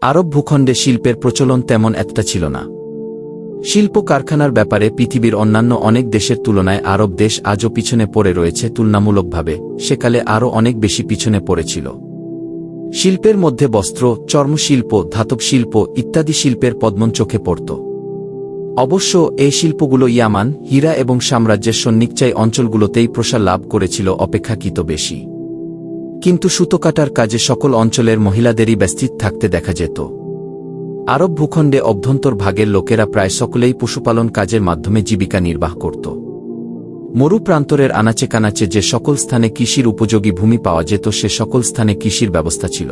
আরব ভূখণ্ডে শিল্পের প্রচলন তেমন একটা ছিল না। শিল্প কারখানার ব্যাপারে পৃথিবীর অন্যান্য অনেক দেশের তুলনায় আরব দেশ আজও পিছনে পড়ে রয়েছে। তুলনামূলকভাবে সেকালে আরও অনেক বেশি পিছনে পড়েছিল। শিল্পের মধ্যে বস্ত্র, চর্মশিল্প, ধাতব শিল্প ইত্যাদি শিল্পের পদ্মন চোখে পড়ত। অবশ্য এই শিল্পগুলো ইয়ামান, হীরা এবং সাম্রাজ্যের সন্নিকচায়ী অঞ্চলগুলোতেই প্রসার লাভ করেছিল অপেক্ষাকৃত বেশি। কিন্তু সুতো কাটার কাজে সকল অঞ্চলের মহিলাদেরই ব্যস্ত থাকতে দেখা যেত। আরব ভূখণ্ডে অভ্যন্তর ভাগের লোকেরা প্রায় সকলেই পশুপালন কাজের মাধ্যমে জীবিকা নির্বাহ করত। মরু প্রান্তরের আনাচে কানাচে যে সকল স্থানে কৃষির উপযোগী ভূমি পাওয়া যেত সে সকল স্থানে কৃষির ব্যবস্থা ছিল।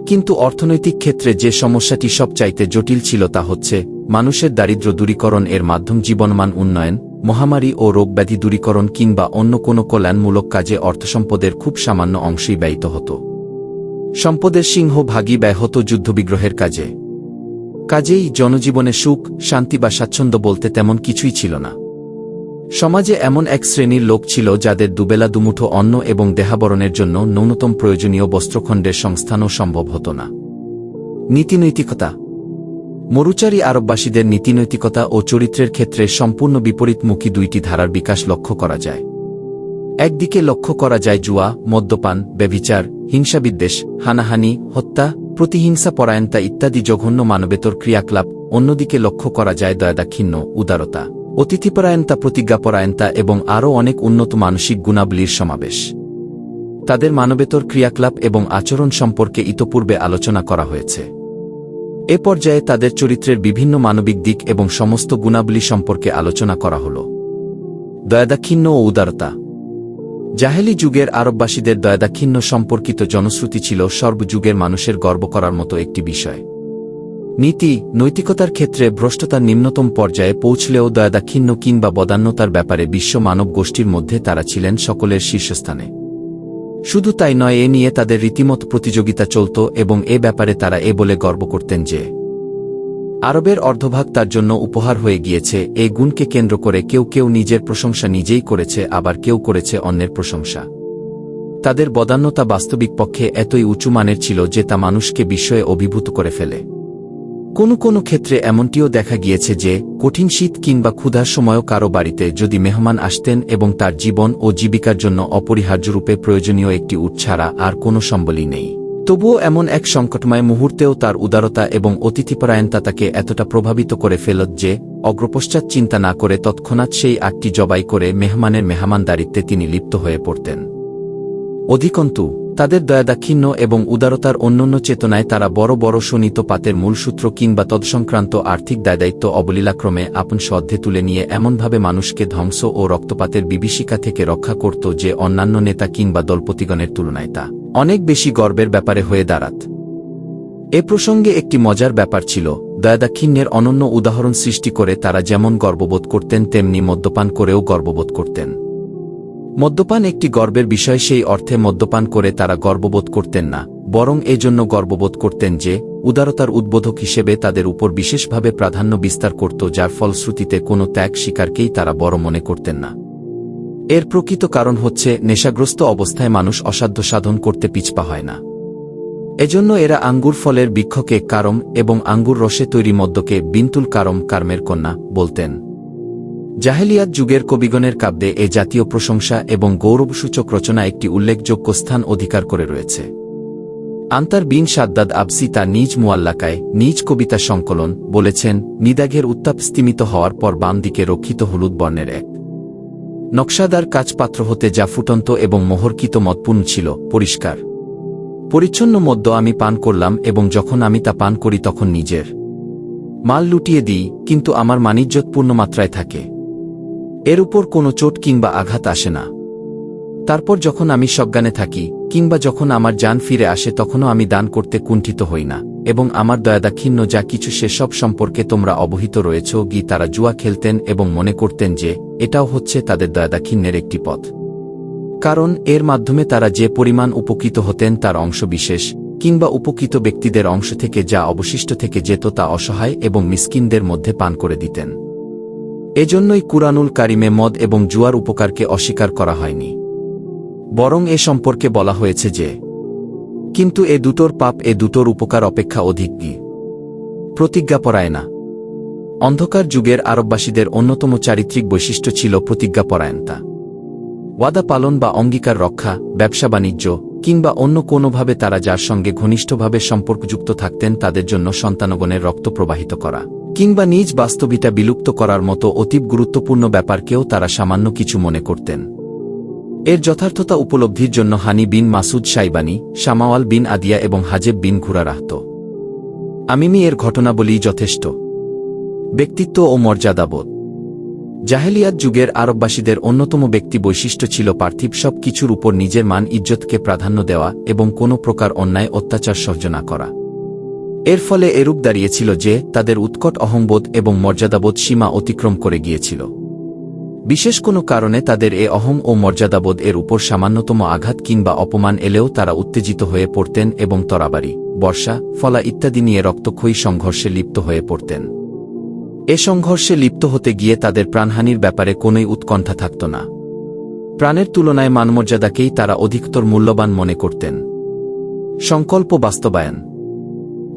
কিন্তু অর্থনৈতিক ক্ষেত্রে যে সমস্যাটি সবচাইতে জটিল ছিল তা হচ্ছে মানুষের দারিদ্র্য দূরীকরণ, এর মাধ্যম জীবনমান উন্নয়ন, মহামারী ও রোগব্যাধি দূরীকরণ কিংবা অন্য কোনো কল্যাণমূলক কাজে অর্থসম্পদের খুব সামান্য অংশই ব্যয়িত হতো। সম্পদের সিংহভাগই ব্যয় হতো যুদ্ধবিগ্রহের কাজে। কাজেই জনজীবনে সুখ, শান্তি বা স্বাচ্ছন্দ্য বলতে তেমন কিছুই ছিল না। সমাজে এমন এক শ্রেণীর লোক ছিল যাদের দুবেলা দুমুঠো অন্ন এবং দেহাবরণের জন্য ন্যূনতম প্রয়োজনীয় বস্ত্রখণ্ডের সংস্থানও সম্ভব হতো না। নীতিনৈতিকতা। মরুচারী আরববাসীদের নীতিনৈতিকতা ও চরিত্রের ক্ষেত্রে সম্পূর্ণ বিপরীতমুখী দুইটি ধারার বিকাশ লক্ষ্য করা যায়। একদিকে লক্ষ্য করা যায় জুয়া, মদ্যপান, ব্যভিচার, হিংসাবিদ্বেষ, হানাহানি, হত্যা, প্রতিহিংসা পরায়ণতা ইত্যাদি জঘন্য মানবেতর ক্রিয়াকলাপ। অন্যদিকে লক্ষ্য করা যায় দয়াদাক্ষিণ্য, উদারতা, অতিথিপরায়ণতা, প্রতিজ্ঞাপরায়ণতা এবং আরও অনেক উন্নত মানসিক গুণাবলীর সমাবেশ। তাদের মানবেতর ক্রিয়াকলাপ এবং আচরণ সম্পর্কে ইতপূর্বে আলোচনা করা হয়েছে। এ পর্যায়ে তাদের চরিত্রের বিভিন্ন মানবিক দিক এবং সমস্ত গুণাবলী সম্পর্কে আলোচনা করা হল। দয়াদাক্ষিণ্য ও উদারতা। জাহেলি যুগের আরববাসীদের দয়াদাক্ষিণ্য সম্পর্কিত জনশ্রুতি ছিল সর্বযুগের মানুষের গর্ব করার মতো একটি বিষয়। নীতি, নৈতিকতার ক্ষেত্রে ভ্রষ্টতার নিম্নতম পর্যায়ে পৌঁছলেও দয়াদাক্ষিণ্য কিংবা বদান্যতার ব্যাপারে বিশ্ব মানব গোষ্ঠীর মধ্যে তারা ছিলেন সকলের শীর্ষস্থানে। শুধু তাই নয়, এ নিয়ে তাদের রীতিমত প্রতিযোগিতা চলত এবং এ ব্যাপারে তারা এ বলে গর্ব করতেন যে আরবের অর্ধভাগ তার জন্য উপহার হয়ে গিয়েছে। এই গুণকে কেন্দ্র করে কেউ কেউ নিজের প্রশংসা নিজেই করেছে, আবার কেউ করেছে অন্যের প্রশংসা। তাদের বদান্যতা বাস্তবিক পক্ষে এতই উঁচু মানের ছিল যে তা মানুষকে বিস্ময়ে অভিভূত করে ফেলে। কোনো কোনো ক্ষেত্রে এমনটিও দেখা গিয়েছে যে কঠিন শীত কিংবা ক্ষুধার সময়ও কারো বাড়িতে যদি মেহমান আসতেন এবং তার জীবন ও জীবিকার জন্য অপরিহার্যরূপে প্রয়োজনীয় একটি উট ছাড়া আর কোনো সম্বলই নেই, তবুও এমন এক সংকটময় মুহূর্তেও তার উদারতা এবং অতিথিপরায়ণতা তাকে এতটা প্রভাবিত করে ফেলত যে অগ্রপশ্চাৎ চিন্তা না করে তৎক্ষণাৎ সেই আটটি জবাই করে মেহমানের মেহমানদারিত্বে তিনি লিপ্ত হয়ে পড়তেন। অধিকন্তু তাদের দয়াদাক্ষিণ্য এবং উদারতার অন্যান্য চেতনায় তারা বড় বড় শোণিত পাতের মূলসূত্র কিংবা তৎসংক্রান্ত আর্থিক দায়দায়িত্ব অবলীলাক্রমে আপন স্বর্ধে তুলে নিয়ে এমনভাবে মানুষকে ধ্বংস ও রক্তপাতের বিভীষিকা থেকে রক্ষা করত যে অন্যান্য নেতা কিংবা দলপতিগণের তুলনায় তা অনেক বেশি গর্বের ব্যাপারে হয়ে দাঁড়াত। এ প্রসঙ্গে একটি মজার ব্যাপার ছিল, দয়াদাক্ষিণ্যের অনন্য উদাহরণ সৃষ্টি করে তারা যেমন গর্ববোধ করতেন তেমনি মদ্যপান করেও গর্ববোধ করতেন। মদ্যপান একটি গর্বের বিষয় সেই অর্থে মদ্যপান করে তারা গর্ববোধ করতেন না, বরং এজন্য গর্ববোধ করতেন যে উদারতার উদ্বোধক হিসেবে তাদের উপর বিশেষভাবে প্রাধান্য বিস্তার করত, যার ফলশ্রুতিতে কোনো ত্যাগ স্বীকারকেই তারা বড় মনে করতেন না। এর প্রকৃত কারণ হচ্ছে নেশাগ্রস্ত অবস্থায় মানুষ অসাধ্য সাধন করতে পিছপা হয় না। এজন্য এরা আঙ্গুর ফলের বৃক্ষকে কারম এবং আঙ্গুর রসে তৈরি মদ্যকে বিন্তুল কারম, কার্মের কন্যা বলতেন। জাহেলিয়াত যুগের কবিগণের কাব্যে এ জাতীয় প্রশংসা এবং গৌরবসূচক রচনা একটি উল্লেখযোগ্য স্থান অধিকার করে রয়েছে। আন্তার বিন শাদ্দাদ আবসি তার নিজ মুয়াল্লাকায় নিজ কবিতা সংকলন বলেছেন, নিদাঘের উত্তাপ স্তিমিত হওয়ার পর বাম দিকে রক্ষিত হলুদ বর্ণের এক নকশাদার কাচপাত্র হতে যা ফুটন্ত এবং মোহরকিত মদপূর্ণ ছিল, পরিষ্কার পরিচ্ছন্ন মদ্য আমি পান করলাম এবং যখন আমি তা পান করি তখন নিজের মাল লুটিয়ে দিই, কিন্তু আমার মানিজ্যত পূর্ণমাত্রায় থাকে, এর উপর কোনো চোট কিংবা আঘাত আসে না। তারপর যখন আমি সজ্ঞানে থাকি কিংবা যখন আমার জান ফিরে আসে তখনও আমি দান করতে কুণ্ঠিত হই না, এবং আমার দয়াদাক্ষিণ্য যা কিছু সেসব সম্পর্কে তোমরা অবহিত রয়েছ। তারা জুয়া খেলতেন এবং মনে করতেন যে এটাও হচ্ছে তাদের দয়াদাক্ষিণ্যের একটি পথ, কারণ এর মাধ্যমে তারা যে পরিমাণ উপকৃত হতেন তার অংশবিশেষ কিংবা উপকৃত ব্যক্তিদের অংশ থেকে যা অবশিষ্ট থেকে যেত তা অসহায় এবং মিসকিনদের মধ্যে পান করে দিতেন। এজন্যই কুরআনুল কারিমে মদ এবং জুয়ার উপকারকে অস্বীকার করা হয়নি, বরং এ সম্পর্কে বলা হয়েছে যে কিন্তু এ দুটোর পাপ এ দুটোর উপকার অপেক্ষা অধিক প্রতিজ্ঞাপরায়ণা। অন্ধকার যুগের আরববাসীদের অন্যতম চারিত্রিক বৈশিষ্ট্য ছিল প্রতিজ্ঞাপরায়ণতা। ওয়াদা পালন বা অঙ্গীকার রক্ষা, ব্যবসা বাণিজ্য কিংবা অন্য কোনোভাবে তারা যার সঙ্গে ঘনিষ্ঠভাবে সম্পর্কযুক্ত থাকতেন তাদের জন্য সন্তানগণের রক্ত প্রবাহিত করা কিংবা নিজ বাস্তবিতা বিলুপ্ত করার মতো অতীব গুরুত্বপূর্ণ ব্যাপারকেও তারা সামান্য কিছু মনে করতেন। এর যথার্থতা উপলব্ধির জন্য হানি বিন মাসুদ সাইবানি, শামাওয়াল বিন আদিয়া এবং হাজেব বিন ঘুরা রাহত আমিমি এর ঘটনাবলী যথেষ্ট। ব্যক্তিত্ব ও মর্যাদাবোধ। জাহেলিয়াত যুগের আরববাসীদের অন্যতম ব্যক্তি বৈশিষ্ট্য ছিল পার্থিব সব কিছুর উপর নিজের মান ইজ্জতকে প্রাধান্য দেওয়া এবং কোনো প্রকার অন্যায় অত্যাচার সহ্য না করা। এর ফলে এরূপ দাঁড়িয়েছিল যে তাদের উৎকট অহংবোধ এবং মর্যাদাবোধ সীমা অতিক্রম করে গিয়েছিল। বিশেষ কোনো কারণে তাদের এ অহং ও মর্যাদাবোধ এর উপর সামান্যতম আঘাত কিংবা অপমান এলেও তারা উত্তেজিত হয়ে পড়তেন এবং তরাবারি, বর্ষা, ফলা ইত্যাদি নিয়ে রক্তক্ষয়ী সংঘর্ষে লিপ্ত হয়ে পড়তেন। এ সংঘর্ষে লিপ্ত হতে গিয়ে তাদের প্রাণহানির ব্যাপারে কোনোই উৎকণ্ঠা থাকত না। প্রাণের তুলনায় মানমর্যাদাকেই তারা অধিকতর মূল্যবান মনে করতেন। সংকল্প বাস্তবায়ন।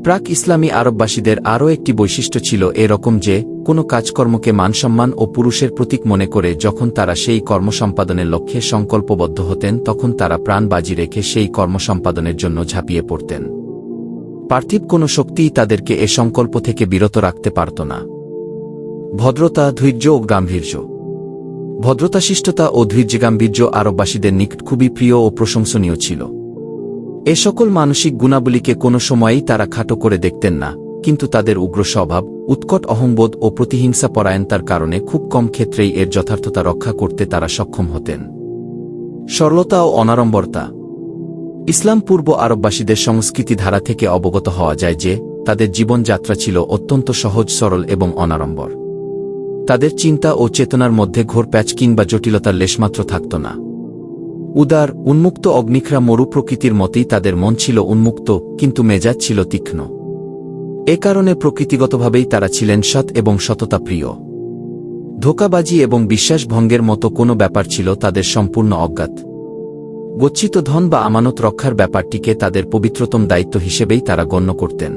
প্রাক ইসলামী আরববাসীদের আরও একটি বৈশিষ্ট্য ছিল এরকম যে কোনো কাজকর্মকে মানসম্মান ও পুরুষের প্রতীক মনে করে যখন তারা সেই কর্ম সম্পাদনের লক্ষ্যে সংকল্পবদ্ধ হতেন তখন তারা প্রাণ বাজি রেখে সেই কর্ম সম্পাদনের জন্য ঝাঁপিয়ে পড়তেন। পার্থিব কোনো শক্তিই তাদেরকে এ সংকল্প থেকে বিরত রাখতে পারত না। ভদ্রতা, ধৈর্য ও গাম্ভীর্য। ভদ্রতাশিষ্টতা ও ধৈর্যগাম্ভীর্য আরববাসীদের নিকট খুবই প্রিয় ও প্রশংসনীয় ছিল। এ সকল মানসিক গুণাবলীকে কোনো সময়েই তারা খাটো করে দেখতেন না, কিন্তু তাদের উগ্র স্বভাব, উৎকট অহংবোধ ও প্রতিহিংসা পরায়ণতার কারণে খুব কম ক্ষেত্রেই এর যথার্থতা রক্ষা করতে তারা সক্ষম হতেন। সরলতা ও অনাড়ম্বরতা। ইসলাম পূর্ব আরববাসীদের সংস্কৃতি ধারা থেকে অবগত হওয়া যায় যে তাদের জীবনযাত্রা ছিল অত্যন্ত সহজ, সরল এবং অনাড়ম্বর। তাদের চিন্তা ও চেতনার মধ্যে ঘোরপ্যাচ কিংবা জটিলতার লেশমাত্র থাকত না। উদার, উন্মুক্ত অগ্নিখ্রা মরু প্রকৃতির মতেই তাদের মন ছিল উন্মুক্ত, কিন্তু মেজাজ ছিল তীক্ষ্ণ। এ কারণে প্রকৃতিগতভাবেই তারা ছিলেন সৎ এবং সততা প্রিয়। ধোঁকাবাজি এবং বিশ্বাসভঙ্গের মতো কোনো ব্যাপার ছিল তাদের সম্পূর্ণ অজ্ঞাত। গচ্ছিত ধন বা আমানত রক্ষার ব্যাপারটিকে তাদের পবিত্রতম দায়িত্ব হিসেবেই তারা গণ্য করতেন।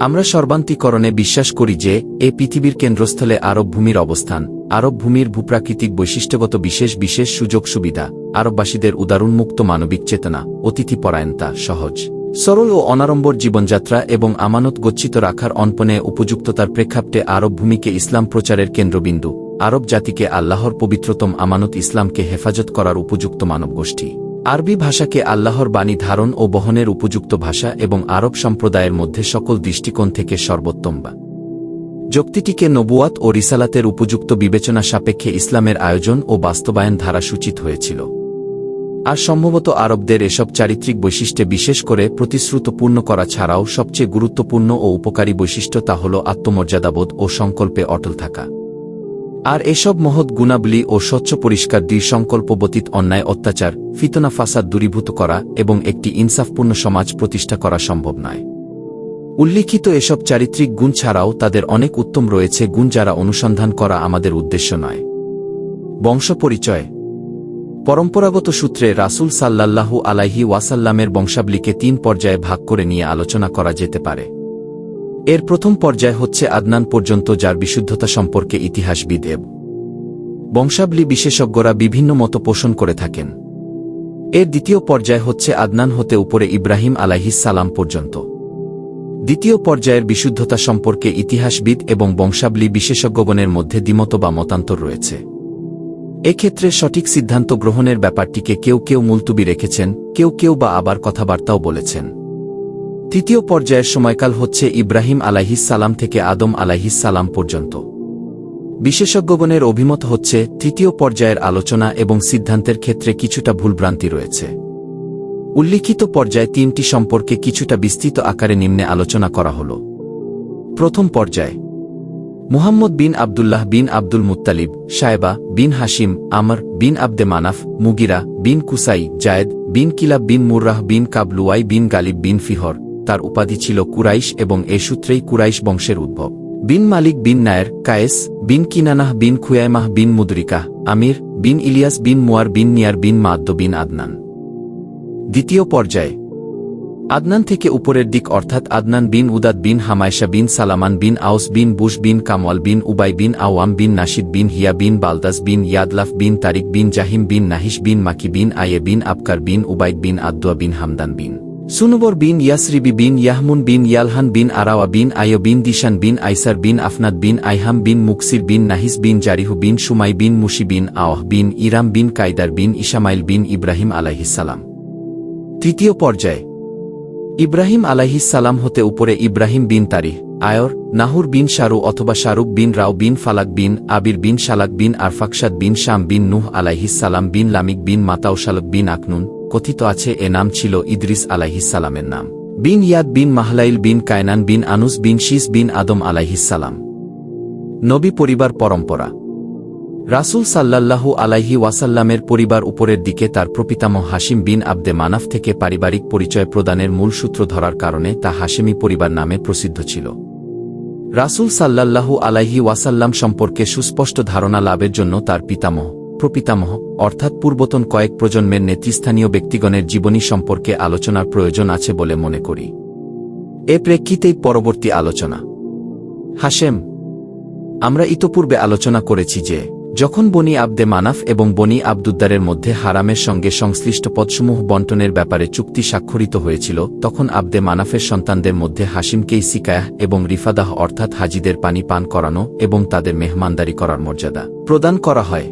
আমরা সর্বান্তিকরণে বিশ্বাস করি যে এ পৃথিবীর কেন্দ্রস্থলে আরব ভূমির অবস্থান, আরব ভূমির ভূপ্রাকৃতিক বৈশিষ্ট্যগত বিশেষ বিশেষ সুযোগ সুবিধা, আরববাসীদের উদারুন্মুক্ত মানবিক চেতনা, অতিথিপরায়ণতা, সহজ সরল ও অনাড়ম্বর জীবনযাত্রা এবং আমানত গচ্ছিত রাখার অনপনে উপযুক্ততার প্রেক্ষাপটে আরব ভূমিকে ইসলাম প্রচারের কেন্দ্রবিন্দু, আরব জাতিকে আল্লাহর পবিত্রতম আমানত ইসলামকে হেফাজত করার উপযুক্ত মানবগোষ্ঠী, আরবি ভাষাকে আল্লাহর বাণী ধারণ ও বহনের উপযুক্ত ভাষা এবং আরব সম্প্রদায়ের মধ্যে সকল দৃষ্টিকোণ থেকে সর্বোত্তম বা যুক্তিটিকে নবুয়াত ও রিসালাতের উপযুক্ত বিবেচনা সাপেক্ষে ইসলামের আয়োজন ও বাস্তবায়ন ধারা সূচিত হয়েছিল। আর সম্ভবত আরবদের এসব চারিত্রিক বৈশিষ্ট্যে বিশেষ করে প্রতিশ্রুত পূর্ণ করা ছাড়াও সবচেয়ে গুরুত্বপূর্ণ ও উপকারী বৈশিষ্ট্য তা হল আত্মমর্যাদাবোধ ও সংকল্পে অটল থাকা। আর এসব মহৎ গুণাবলী ও স্বচ্ছ পরিষ্কার দৃঢ় সংকল্পবতীত অন্যায়, অত্যাচার, ফিতনা ফাসাদ দূরীভূত করা এবং একটি ইনসাফপূর্ণ সমাজ প্রতিষ্ঠা করা সম্ভব নয়। উল্লিখিত এসব চারিত্রিক গুণ ছাড়াও তাদের অনেক উত্তম রয়েছে গুণ যারা অনুসন্ধান করা আমাদের উদ্দেশ্য নয়। বংশ পরিচয়। পরম্পরাগত সূত্রে রাসূল সাল্লাল্লাহু আলাইহি ওয়াসাল্লামের বংশাবলীকে ৩ পর্যায়ে ভাগ করে নিয়ে আলোচনা করা যেতে পারে। এর প্রথম পর্যায় হচ্ছে আদনান পর্যন্ত, যার বিশুদ্ধতা সম্পর্কে ইতিহাসবিদ এবং বংশাবলী বিশেষজ্ঞরা বিভিন্ন মত পোষণ করে থাকেন। এর দ্বিতীয় পর্যায় হচ্ছে আদনান হতে উপরে ইব্রাহিম আলাইহিস সালাম পর্যন্ত। দ্বিতীয় পর্যায়ের বিশুদ্ধতা সম্পর্কে ইতিহাসবিদ এবং বংশাবলী বিশেষজ্ঞগণের মধ্যে দ্বিমত বা মতান্তর রয়েছে। এক্ষেত্রে সঠিক সিদ্ধান্ত গ্রহণের ব্যাপারটিকে কেউ কেউ মুলতুবি রেখেছেন, কেউ কেউ বা আবার কথাবার্তাও বলেছেন। তৃতীয় পর্যায়ের সময়কাল হচ্ছে ইব্রাহিম আলাইহিস সালাম থেকে আদম আলাইহিস সালাম পর্যন্ত। বিশেষজ্ঞগণের অভিমত হচ্ছে তৃতীয় পর্যায়ের আলোচনা এবং সিদ্ধান্তের ক্ষেত্রে কিছুটা ভুলভ্রান্তি রয়েছে। উল্লিখিত পর্যায় ৩টি সম্পর্কে কিছুটা বিস্তৃত আকারে নিম্নে আলোচনা করা হল। প্রথম পর্যায়: মুহাম্মদ বিন আবদুল্লাহ বিন আব্দুল মুত্তালিব, শায়বা বিন হাশিম, আমর বিন আব্দে মানাফ, মুগিরা বিন কুসাই, জায়েদ বিন কিলাব বিন মুররাহ বিন কাবলুয়াই বিন গালিব বিন ফিহর। তার উপাধি ছিল কুরাইশ এবং এ সূত্রেই কুরাইশ বংশের উদ্ভব। বিন মালিক বিন নায়ের, কায়েস বিন কিনানাহ বিন খুয়াইমাহ বিন মুদরিকাহ, আমির বিন ইলিয়াস বিন মুয়ার বিন নিয়ার বিন মাদ্দ বিন আদনান। দ্বিতীয় পর্যায়ে: আদনান থেকে উপরের দিক অর্থাৎ আদনান বিন উদাদ বিন হামায়শা বিন সালামান বিন আউস বিন বুশ বিন কামওয়াল বিন উবাই বিন আওয়াম বিন নাশিদ বিন হিয়া বিন বালদাস বিন ইয়াদলাফ বিন তারিক বিন জাহিম বিন নাহিশ বিন মাকি বিন আয়ে বিন আবকার বিন উবাইদ বিন আদুয়া বিন হামদান বিন সুনবর বিন ইয়াসরিবি বিন ইয়াহমুন বিন ইয়ালহান বিন আরাওয়া বিন আয় বিন দিশান বিন আইসার বিন আফনাদ বিন আইহাম বিন মুকসির বিন নাহিস বিন জারিহু বিন সুমাই বিন মুশি বিন আওয়াহ বিন ইরাম বিন কায়দার বিন ইশামাইল বিন ইব্রাহিম আলাইহিসসালাম। তৃতীয় পর্যায়ে ইব্রাহিম আলাইহিসসালাম হতে উপরে ইব্রাহিম বিন তারিহ, আয়র, নাহুর বিন শারু অথবা শারুক বিন রাও বিন ফালাক বিন আবির বিন শালাক বিন আরফাকশাদ বিন শাম বিন নুহ আলাইহিসসালাম বিন লামিক বিন মাতাউশালক বিন আকনুন। কথিত আছে এ নাম ছিল ইদ্রিস আলাইহিসসালামের নাম। বিন ইয়াদ বিন মাহলাইল বিন কায়নান বিন আনুস বিন শীস বিন আদম আলাইহিসসালাম। নবী পরিবার পরম্পরা। রাসূল সাল্লাল্লাহু আলাইহি ওয়াসাল্লামের পরিবার উপরের দিকে তার প্রপিতামহ হাশিম বিন আবদে মানাফ থেকে পারিবারিক পরিচয় প্রদানের মূল সূত্র ধরার কারণে তা হাশেমি পরিবার নামে প্রসিদ্ধ ছিল। রাসূল সাল্লাল্লাহু আলাইহি ওয়াসাল্লাম সম্পর্কে সুস্পষ্ট ধারণা লাভের জন্য তার পিতামহ, প্রপিতামহ অর্থাৎ পূর্বতন কয়েক প্রজন্মের নেতৃস্থানীয় ব্যক্তিগণের জীবনী সম্পর্কে আলোচনার প্রয়োজন আছে বলে মনে করি। এ প্রেক্ষিতেই পরবর্তী আলোচনা। হাশেম। আমরা ইতোপূর্বে আলোচনা করেছি যে যখন বনি আবদে মানাফ এবং বনি আবদুদ্দারের মধ্যে হারামের সঙ্গে সংশ্লিষ্ট পদসমূহ বন্টনের ব্যাপারে চুক্তি স্বাক্ষরিত হয়েছিল, তখন আবদে মানাফের সন্তানদের মধ্যে হাশিমকেই সিকায়াহ এবং রিফাদাহ অর্থাৎ হাজিদের পানি পান করানো এবং তাদের মেহমানদারি করার মর্যাদা প্রদান করা হয়।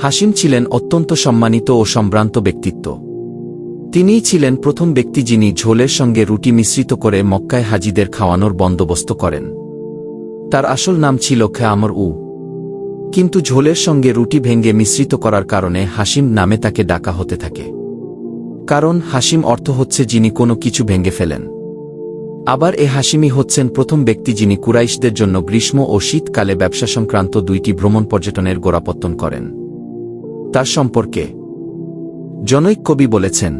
হাশিম ছিলেন অত্যন্ত সম্মানিত ও সম্ভ্রান্ত ব্যক্তিত্ব। তিনিই ছিলেন প্রথম ব্যক্তি যিনি ঝোলের সঙ্গে রুটি মিশ্রিত করে মক্কায় হাজিদের খাওয়ানোর বন্দোবস্ত করেন। তার আসল নাম ছিল খেয়ামর উ, কিন্তু ঝোলের সঙ্গে রুটি ভেঙ্গে মিশ্রিত করার কারণে হাশিম নামে তাকে ডাকা হতে থাকে। কারণ হাশিম অর্থ হচ্ছে যিনি কোনো কিছু ভেঙ্গে ফেলেন। আবার এ হাশিমি হচ্ছেন প্রথম ব্যক্তি যিনি কুরাইশদের জন্য গ্রীষ্ম ও শীতকালে ব্যবসা সংক্রান্ত দুইটি ভ্রমণ পর্যটনের গোড়াপত্তন করেন। তার সম্পর্কে জনৈক কবি বলেছেন,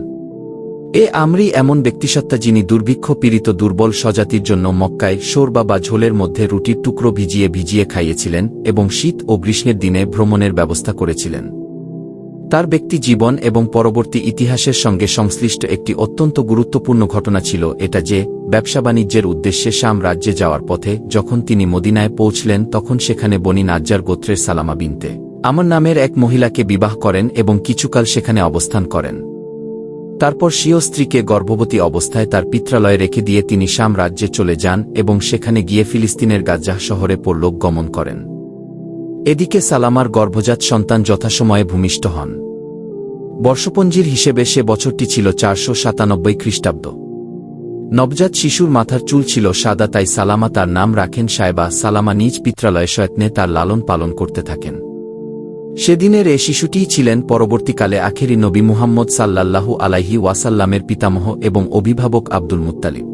এ আমরি এমন ব্যক্তিসত্তা যিনি দুর্ভিক্ষ পীড়িত দুর্বল স্বজাতির জন্য মক্কায় শোরবা বা ঝোলের মধ্যে রুটির টুকরো ভিজিয়ে ভিজিয়ে খাইয়েছিলেন এবং শীত ও গ্রীষ্মের দিনে ভ্রমণের ব্যবস্থা করেছিলেন। তার ব্যক্তি জীবন এবং পরবর্তী ইতিহাসের সঙ্গে সংশ্লিষ্ট একটি অত্যন্ত গুরুত্বপূর্ণ ঘটনা ছিল এটা যে ব্যবসা বাণিজ্যের উদ্দেশ্যে শাম রাজ্যে যাওয়ার পথে যখন তিনি মদিনায় পৌঁছলেন তখন সেখানে বনি নাজ্জার গোত্রের সালামা বিনতে আমর নামের এক মহিলাকে বিবাহ করেন এবং কিছুকাল সেখানে অবস্থান করেন। তারপর স্বীয় স্ত্রীকে গর্ভবতী অবস্থায় তার পিত্রালয়ে রেখে দিয়ে তিনি শাম রাজ্যে চলে যান এবং সেখানে গিয়ে ফিলিস্তিনের গাজ্জাহ শহরে পরলোক গমন করেন। এদিকে সালামার গর্ভজাত সন্তান যথাসময়ে ভূমিষ্ঠ হন। বর্ষপঞ্জির হিসেবে সে বছরটি ছিল 497 খ্রিস্টাব্দ। নবজাত শিশুর মাথার চুল ছিল সাদা, তাই সালামা তার নাম রাখেন সায়বা। সালামা নিজ পিত্রালয়ে সযত্নে তার লালন পালন করতে থাকেন। সেদিনের এ শিশুটিই ছিলেন পরবর্তীকালে আখেরি নবী মুহাম্মদ সাল্লাল্লাহু আলাইহি ওয়াসাল্লামের পিতামহ এবং অভিভাবক আব্দুল মুত্তালিব।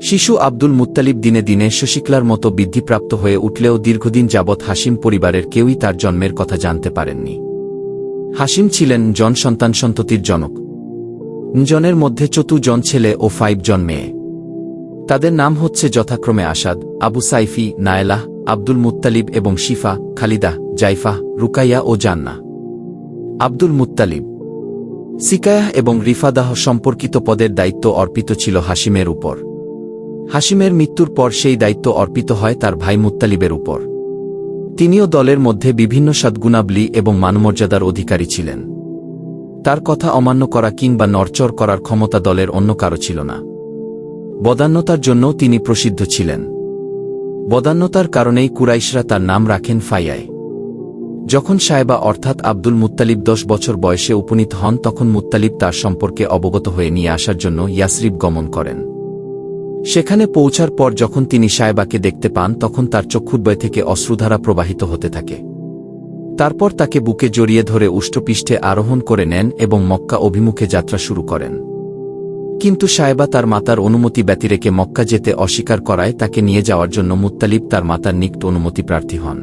শিশু আব্দুল মুত্তালিব দিনে দিনে শশিকলার মতো বৃদ্ধিপ্রাপ্ত হয়ে উঠলেও দীর্ঘদিন যাবৎ হাশিম পরিবারের কেউই তার জন্মের কথা জানতে পারেননি। হাশিম ছিলেন জন সন্তান সন্ততির জনক। জনের মধ্যে 4 জন ছেলে ও 5 জন মেয়ে। তাদের নাম হচ্ছে যথাক্রমে Asad, Abu sci-fi, নায়লাহ, Abdul Muttalib এবং শিফা, খালিদা, জাইফা, রুকাইয়া ও জান্না। আব্দুল মুত্তালিব, সিকায়াহ এবং রিফাদাহ সম্পর্কিত পদের দায়িত্ব অর্পিত ছিল হাশিমের উপর। হাশিমের মৃত্যুর পর সেই দায়িত্ব অর্পিত হয় তার ভাই মুত্তালিবের উপর। তিনিও দলের মধ্যে বিভিন্ন সদ্গুণাবলী এবং মানমর্যাদার অধিকারী ছিলেন। তার কথা অমান্য করা কিংবা নড়চড় করার ক্ষমতা দলের অন্য কারো ছিল না। বদান্যতার জন্য তিনি প্রসিদ্ধ ছিলেন। বদান্যতার কারণেই কুরাইশরা তার নাম রাখেন ফাইয়ায়। যখন সায়বা অর্থাৎ আব্দুল মুত্তালিব 10 বছর বয়সে উপনীত হন তখন মুত্তালিব তার সম্পর্কে অবগত হয়ে নিয়ে আসার জন্য ইয়াসরিব গমন করেন। সেখানে পৌঁছার পর যখন তিনি সায়বাকে দেখতে পান তখন তার চক্ষুদ্বয় থেকে অশ্রুধারা প্রবাহিত হতে থাকে। তারপর তাকে বুকে জড়িয়ে ধরে উষ্টপৃষ্ঠে আরোহণ করে নেন এবং মক্কা অভিমুখে যাত্রা শুরু করেন। কিন্তু সায়বা তার মাতার অনুমতি ব্যতিরেকে মক্কা যেতে অস্বীকার করায় তাকে নিয়ে যাওয়ার জন্য মুত্তালিব তার মাতার নিকট অনুমতি প্রার্থী হন।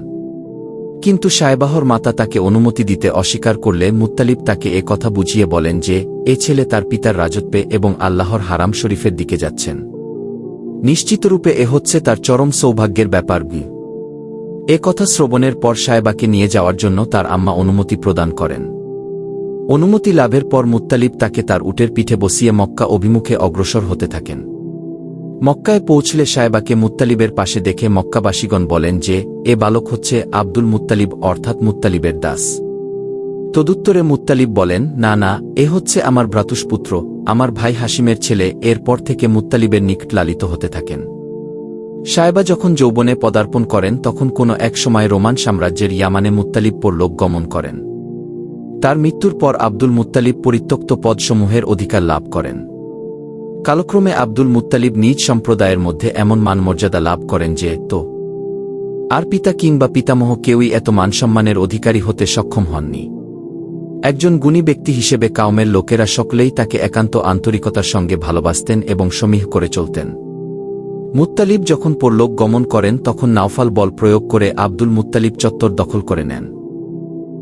কিন্তু সায়বাহর মাতা তাকে অনুমতি দিতে অস্বীকার করলে মুত্তালিব তাকে এ কথা বুঝিয়ে বলেন যে এ ছেলে তার পিতার রাজত্বে এবং আল্লাহর হারাম শরীফের দিকে যাচ্ছেন। নিশ্চিতরূপে এ হচ্ছে তার চরম সৌভাগ্যের ব্যাপার। এ কথা শ্রবণের পর সায়বাকে নিয়ে যাওয়ার জন্য তার আম্মা অনুমতি প্রদান করেন। অনুমতি লাভের পর মুত্তালিব তাকে তার উটের পিঠে বসিয়ে মক্কা অভিমুখে অগ্রসর হতে থাকেন। মক্কায় পৌঁছলে সায়বাকে মুত্তালিবের পাশে দেখে মক্কাবাসীগণ বলেন যে, এ বালক হচ্ছে আব্দুল মুত্তালিব অর্থাৎ মুত্তালিবের দাস। তদুত্তরে মুত্তালিব বলেন, না না, এ হচ্ছে আমার ভ্রাতুষ্পুত্র, আমার ভাই হাসিমের ছেলে। এরপর থেকে মুত্তালিবের নিকট লালিত হতে থাকেন। সায়বা যখন যৌবনে পদার্পণ করেন তখন কোনো এক সময় রোমান সাম্রাজ্যের ইয়ামানে মুত্তালিব পরলোক গমন করেন। তার মৃত্যুর পর আব্দুল মুত্তালিব পরিত্যক্ত পদসমূহের অধিকার লাভ করেন। কালক্রমে আব্দুল মুত্তালিব নিজ সম্প্রদায়ের মধ্যে এমন মানমর্যাদা লাভ করেন যে আর পিতা কিংবা পিতামহ কেউই এত মানসম্মানের অধিকারী হতে সক্ষম হননি। একজন গুণী ব্যক্তি হিসেবে কাউমের লোকেরা সকলেই তাকে একান্ত আন্তরিকতার সঙ্গে ভালোবাসতেন এবং সমীহ করে চলতেন। মুত্তালিব যখন পরলোক গমন করেন তখন নাওফাল বল প্রয়োগ করে আব্দুল মুত্তালিব চত্বর দখল করে নেন।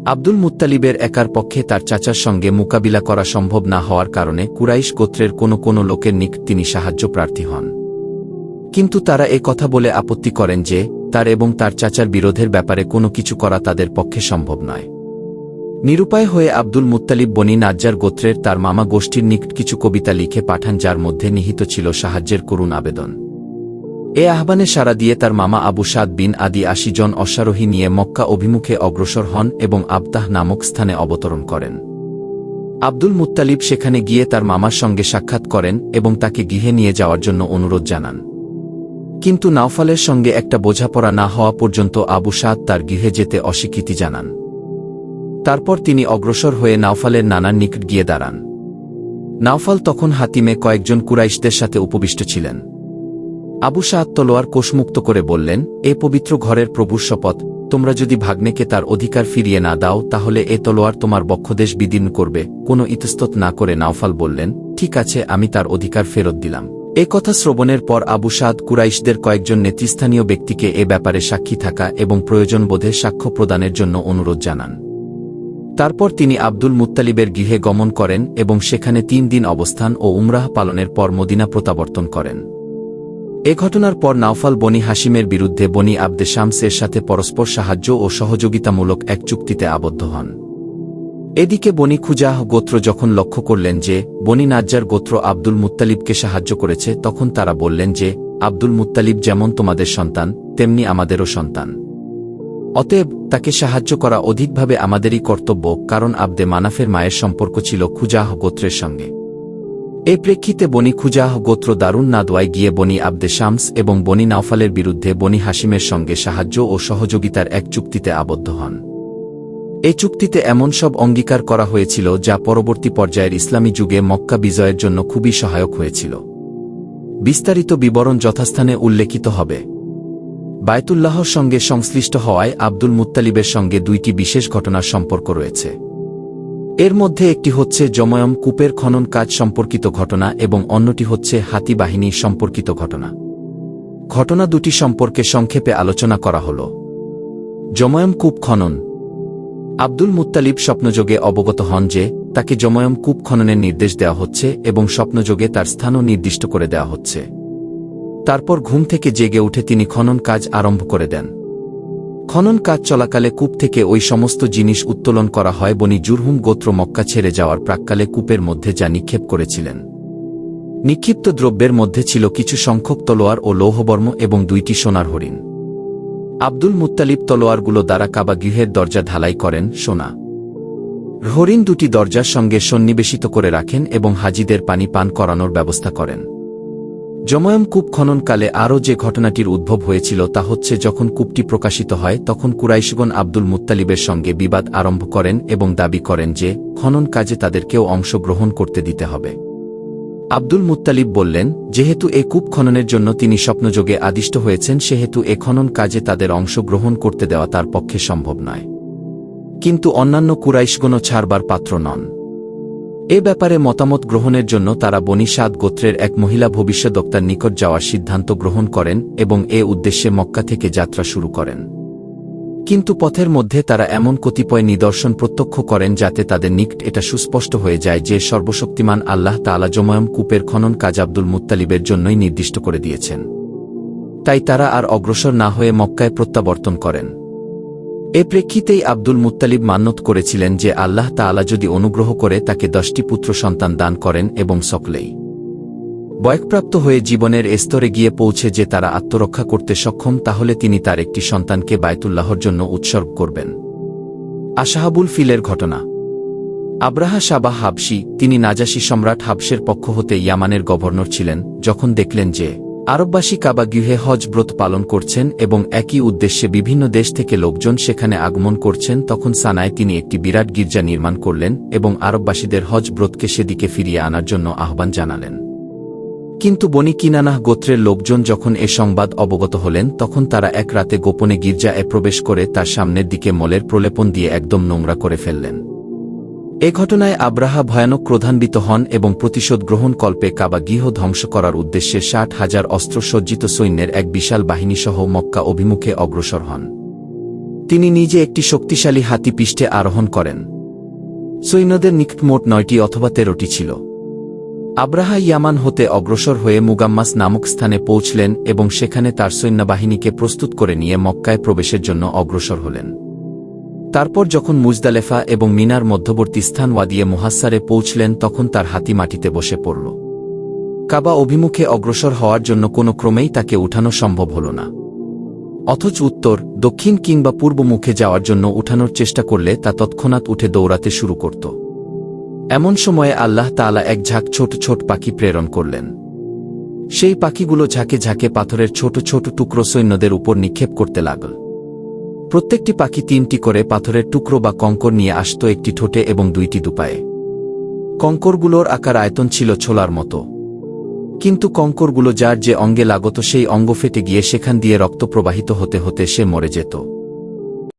আব্দুল মুত্তালিবের একার পক্ষে তার চাচার সঙ্গে মোকাবিলা করা সম্ভব না হওয়ার কারণে কুরাইশ গোত্রের কোনো লোকের নিকট তিনি সাহায্য প্রার্থী হন। কিন্তু তারা এ কথা বলে আপত্তি করেন যে তার এবং তার চাচার বিরোধের ব্যাপারে কোনো কিছু করা তাদের পক্ষে সম্ভব নয়। নিরুপায় হয়ে আব্দুল মুত্তালিব বনি নাজ্জার গোত্রের তার মামা গোষ্ঠীর নিকট কিছু কবিতা লিখে পাঠান, যার মধ্যে নিহিত ছিল সাহায্যের করুণ আবেদন। এ আহ্বানে সাড়া দিয়ে তার মামা আবু সাদ বিন আদি ৮০ জন অশ্বারোহী নিয়ে মক্কা অভিমুখে অগ্রসর হন এবং আবতাহ নামক স্থানে অবতরণ করেন। আব্দুল মুত্তালিব সেখানে গিয়ে তার মামার সঙ্গে সাক্ষাৎ করেন এবং তাকে গৃহে নিয়ে যাওয়ার জন্য অনুরোধ জানান। কিন্তু নাওফালের সঙ্গে একটা বোঝাপড়া না হওয়া পর্যন্ত আবু সাদ তার গৃহে যেতে অস্বীকৃতি জানান। তারপর তিনি অগ্রসর হয়ে নাওফালের নানার নিকট গিয়ে দাঁড়ান। নাওফাল তখন হাতিমে কয়েকজন কুরাইশদের সাথে উপবিষ্ট ছিলেন। আবু সাদ তলোয়ার কোষমুক্ত করে বললেন, এ পবিত্র ঘরের প্রভুর শপথ, তোমরা যদি ভাগ্নেকে তার অধিকার ফিরিয়ে না দাও তাহলে এ তলোয়ার তোমার বক্ষদেশ বিদীর্ণ করবে। কোনো ইতস্তত না করে নাওফাল বললেন, ঠিক আছে, আমি তার অধিকার ফেরত দিলাম। এ কথা শ্রবণের পর আবু সাদ কুরাইশদের কয়েকজন নেতৃস্থানীয় ব্যক্তিকে এ ব্যাপারে সাক্ষী থাকা এবং প্রয়োজন বোধে সাক্ষ্য প্রদানের জন্য অনুরোধ জানান। তারপর তিনি আব্দুল মুত্তালিবের গৃহে গমন করেন এবং সেখানে ৩ দিন অবস্থান ও উমরাহ পালনের পর মদিনা প্রত্যাবর্তন করেন। এ ঘটনার পর নাওফাল বনি হাসিমের বিরুদ্ধে বনি আবদে শামস এর সাথে পরস্পর সাহায্য ও সহযোগিতামূলক এক চুক্তিতে আবদ্ধ হন। এদিকে বনি খুজাহ গোত্র যখন লক্ষ্য করলেন যে বনি নাজ্জার গোত্র আব্দুল মুত্তালিবকে সাহায্য করেছে, তখন তারা বললেন যে আব্দুল মুত্তালিব যেমন তোমাদের সন্তান তেমনি আমাদেরও সন্তান, অতএব তাকে সাহায্য করা অধিকভাবে আমাদেরই কর্তব্য, কারণ আবদে মানাফের মায়ের সম্পর্ক ছিল খুজাহ গোত্রের সঙ্গে। এ প্রেক্ষিতে বনি খুজাহ গোত্র দারুন নাদওয়ায় গিয়ে বনি আবদে শামস এবং বনি নাওফালের বিরুদ্ধে বনি হাসিমের সঙ্গে সাহায্য ও সহযোগিতার এক চুক্তিতে আবদ্ধ হন। এই চুক্তিতে এমন সব অঙ্গীকার করা হয়েছিল যা পরবর্তী পর্যায়ের ইসলামী যুগে মক্কা বিজয়ের জন্য খুবই সহায়ক হয়েছিল। বিস্তারিত বিবরণ যথাস্থানে উল্লেখিত হবে। বায়তুল্লাহর সঙ্গে সংশ্লিষ্ট হওয়ায় আব্দুল মুত্তালিবের সঙ্গে 2টি বিশেষ ঘটনার সম্পর্ক রয়েছে। এর মধ্যে একটি হচ্ছে জময়ম কূপের খনন কাজ সম্পর্কিত ঘটনা এবং অন্যটি হচ্ছে হাতি বাহিনী সম্পর্কিত ঘটনা। ঘটনা দুটি সম্পর্কে সংক্ষেপে আলোচনা করা হল। জময়ম কূপ খনন। আব্দুল মুত্তালিব স্বপ্নযোগে অবগত হন যে তাকে জময়ম কূপ খননের নির্দেশ দেওয়া হচ্ছে এবং স্বপ্নযোগে তার স্থানও নির্দিষ্ট করে দেওয়া হচ্ছে। তারপর ঘুম থেকে জেগে উঠে তিনি খনন কাজ আরম্ভ করে দেন। খনন কাজ চলাকালে কূপ থেকে ওই সমস্ত জিনিস উত্তোলন করা হয় বনি জুরহুম গোত্র মক্কা ছেড়ে যাওয়ার প্রাক্কালে কূপের মধ্যে যা নিক্ষেপ করেছিলেন। নিক্ষিপ্ত দ্রব্যের মধ্যে ছিল কিছু সংখ্যক তলোয়ার ও লৌহবর্ম এবং 2টি সোনার হরিণ। আব্দুল মুত্তালিব তলোয়ারগুলো দ্বারা কাবা গৃহের দরজা ঢালাই করেন। সোনা হরিণ 2টি দরজার সঙ্গে সন্নিবেশিত করে রাখেন এবং হাজিদের পানি পান করানোর ব্যবস্থা করেন। জময়ম কূপ খননকালে আরও যে ঘটনাটির উদ্ভব হয়েছিল তা হচ্ছে যখন কূপটি প্রকাশিত হয় তখন কুরাইশগণ আব্দুল মুত্তালিবের সঙ্গে বিবাদ আরম্ভ করেন এবং দাবি করেন যে খনন কাজে তাদেরকেও অংশগ্রহণ করতে দিতে হবে। আব্দুল মুত্তালিব বললেন, যেহেতু এ কূপ খননের জন্য তিনি স্বপ্নযোগে আদিষ্ট হয়েছেন সেহেতু এ খনন কাজে তাদের অংশগ্রহণ করতে দেওয়া তার পক্ষে সম্ভব নয়। কিন্তু অন্যান্য কুরাইশগণও ছাড়বার পাত্র নন। এ ব্যাপারে মতামত গ্রহণের জন্য তারা বনি সাদ গোত্রের এক মহিলা ভবিষ্যদ্বক্তার নিকট যাওয়ার সিদ্ধান্ত গ্রহণ করেন এবং এ উদ্দেশ্যে মক্কা থেকে যাত্রা শুরু করেন। কিন্তু পথের মধ্যে তারা এমন কতিপয় নিদর্শন প্রত্যক্ষ করেন যাতে তাদের নিকট এটা সুস্পষ্ট হয়ে যায় যে সর্বশক্তিমান আল্লাহ তাআলা জময়ম কূপের খনন কাজ আব্দুল মুত্তালিবের জন্যই নির্দিষ্ট করে দিয়েছেন। তাই তারা আর অগ্রসর না হয়ে মক্কায় প্রত্যাবর্তন করেন। এ প্রেক্ষিতেই আব্দুল মুত্তালিব মান্যত করেছিলেন যে আল্লাহ তাআলা যদি অনুগ্রহ করে তাকে 10টি পুত্র সন্তান দান করেন এবং সকলেই বয়ঃপ্রাপ্ত হয়ে জীবনের স্তরে গিয়ে পৌঁছে যে তারা আত্মরক্ষা করতে সক্ষম, তাহলে তিনি তার একটি সন্তানকে বায়তুল্লাহর জন্য উৎসর্গ করবেন। আসহাবুল ফিলের ঘটনা। আব্রাহা সাবাহ হাবশী, তিনি নাজাশী সম্রাট হাবশের পক্ষ হতে ইয়ামানের গভর্নর ছিলেন, যখন দেখলেন যে আরববাসী কাবা গৃহে হজ ব্রত পালন করছেন এবং একই উদ্দেশ্যে বিভিন্ন দেশ থেকে লোকজন সেখানে আগমন করছেন, তখন সানায় তিনি একটি বিরাট গির্জা নির্মাণ করলেন এবং আরববাসীদের হজ ব্রতকে সেদিকে ফিরিয়ে আনার জন্য আহ্বান জানালেন। কিন্তু বনি কিনানাহ গোত্রের লোকজন যখন এ সংবাদ অবগত হলেন, তখন তারা এক রাতে গোপনে গির্জায় প্রবেশ করে তার সামনের দিকে মলের প্রলেপন দিয়ে একদম নোংরা করে ফেললেন। এ ঘটনায় আব্রাহা ভয়ানক ক্রোধান্বিত হন এবং প্রতিশোধ গ্রহণ কল্পে কাবা গৃহ ধ্বংস করার উদ্দেশ্যে 60,000 অস্ত্রসজ্জিত সৈন্যের এক বিশাল বাহিনীসহ মক্কা অভিমুখে অগ্রসর হন। তিনি নিজে একটি শক্তিশালী হাতি পৃষ্ঠে আরোহণ করেন। সৈন্যদের নিকট মোট 9টি অথবা 13টি ছিল। আব্রাহা ইয়ামান হতে অগ্রসর হয়ে মুগাম্মাস নামক স্থানে পৌঁছলেন এবং সেখানে তার সৈন্যবাহিনীকে প্রস্তুত করে নিয়ে মক্কায় প্রবেশের জন্য অগ্রসর হলেন। তারপর যখন মুজদালেফা এবং মিনার মধ্যবর্তী স্থান ওয়াদিয়ে মুহাস্সারে পৌঁছলেন, তখন তার হাতি মাটিতে বসে পড়ল। কাবা অভিমুখে অগ্রসর হওয়ার জন্য কোনো ক্রমেই তাকে উঠানো সম্ভব হল না। অথচ উত্তর, দক্ষিণ কিংবা পূর্ব মুখে যাওয়ার জন্য উঠানোর চেষ্টা করলে তা তৎক্ষণাৎ উঠে দৌড়াতে শুরু করত। এমন সময়ে আল্লাহ তাআলা এক ঝাঁক ছোট ছোট পাখি প্রেরণ করলেন। সেই পাখিগুলো ঝাঁকে ঝাঁকে পাথরের ছোট ছোট টুকরো সৈন্যদের উপর নিক্ষেপ করতে লাগল। প্রত্যেকটি পাখি 3টি করে পাথরের টুকরো বা কঙ্কর নিয়ে আসত, একটি ঠোঁটে এবং 2টি দুপায়ে। কঙ্করগুলোর আকার আয়তন ছিল ছোলার মতো, কিন্তু কঙ্করগুলো যার যে অঙ্গে লাগত সেই অঙ্গ ফেটে গিয়ে সেখান দিয়ে রক্ত প্রবাহিত হতে হতে সে মরে যেত।